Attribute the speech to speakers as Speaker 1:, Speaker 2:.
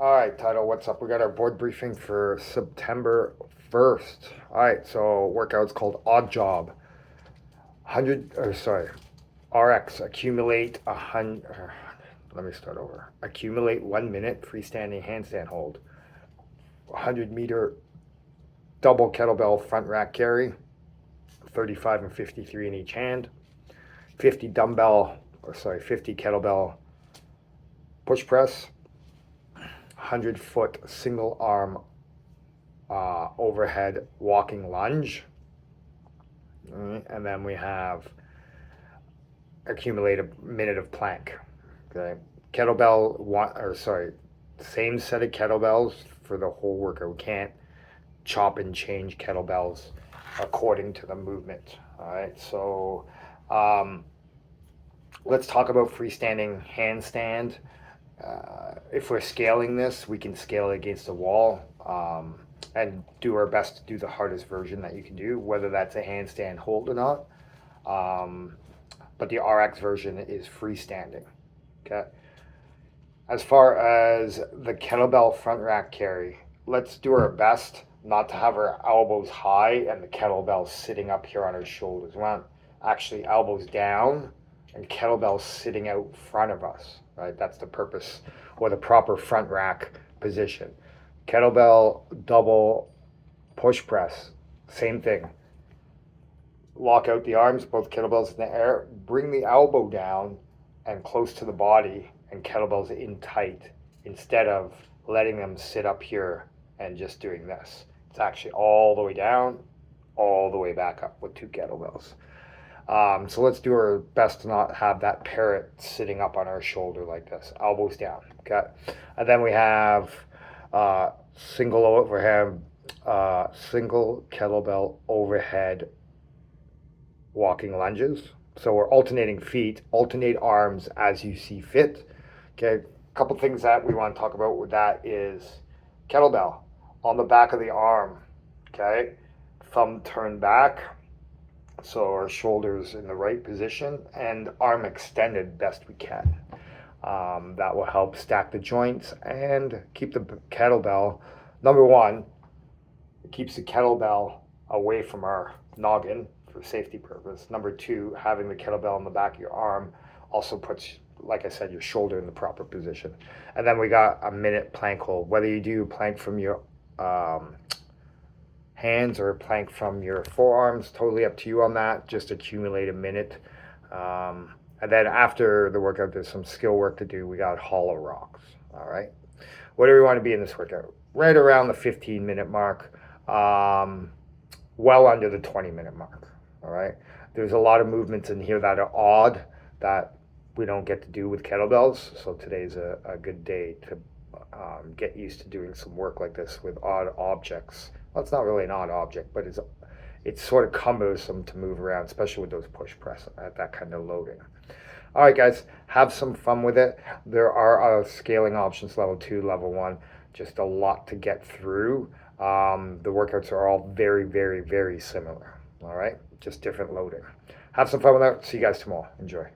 Speaker 1: All right, Title, what's up? We got our board briefing for September 1st. All right, so workout's called Odd Job. 100, or sorry, RX, accumulate a hundred, let me start over. Accumulate 1 minute freestanding handstand hold. 100-meter double kettlebell front rack carry, 35 and 53 in each hand. 50 kettlebell push press. 100-foot single arm overhead walking lunge. And then we have accumulate a minute of plank. Okay, same set of kettlebells for the whole workout. We can't chop and change kettlebells according to the movement. All right, so let's talk about freestanding handstand. If we're scaling this, we can scale it against a wall and do our best to do the hardest version that you can do, whether that's a handstand hold or not. But the RX version is freestanding. Okay. As far as the kettlebell front rack carry, let's do our best not to have our elbows high and the kettlebell sitting up here on our shoulders. We want actually elbows down and kettlebells sitting out front of us, right? That's the purpose, or the proper front rack position. Kettlebell double push press, same thing. Lock out the arms, both kettlebells in the air, bring the elbow down and close to the body and kettlebells in tight instead of letting them sit up here and just doing this. It's actually all the way down, all the way back up with two kettlebells. So let's do our best to not have that parrot sitting up on our shoulder like this, elbows down. Okay, and then we have single kettlebell overhead walking lunges. So we're alternating feet, alternate arms as you see fit. Okay, a couple things that we want to talk about with that is kettlebell on the back of the arm. Okay, thumb turned back, so our shoulders in the right position and arm extended best we can. That will help stack the joints and keep the kettlebell, number one, it keeps the kettlebell away from our noggin for safety purpose. Number two, having the kettlebell on the back of your arm also puts, like I said, your shoulder in the proper position. And then we got a minute plank hold. Whether you do plank from your hands or plank from your forearms, totally up to you on that. Just accumulate a minute. And then after the workout, there's some skill work to do. We got hollow rocks. All right. What do we want to be in this workout? Right around the 15-minute mark, well under the 20-minute mark. All right. There's a lot of movements in here that are odd that we don't get to do with kettlebells. So today's a good day to get used to doing some work like this with odd objects. Well, it's not really an odd object, but it's sort of cumbersome to move around, especially with those push press at that kind of loading. All right, guys, have some fun with it. There are scaling options, level 2, level 1, just a lot to get through. The workouts are all very, very, very similar. All right, just different loading. Have some fun with that. See you guys tomorrow. Enjoy.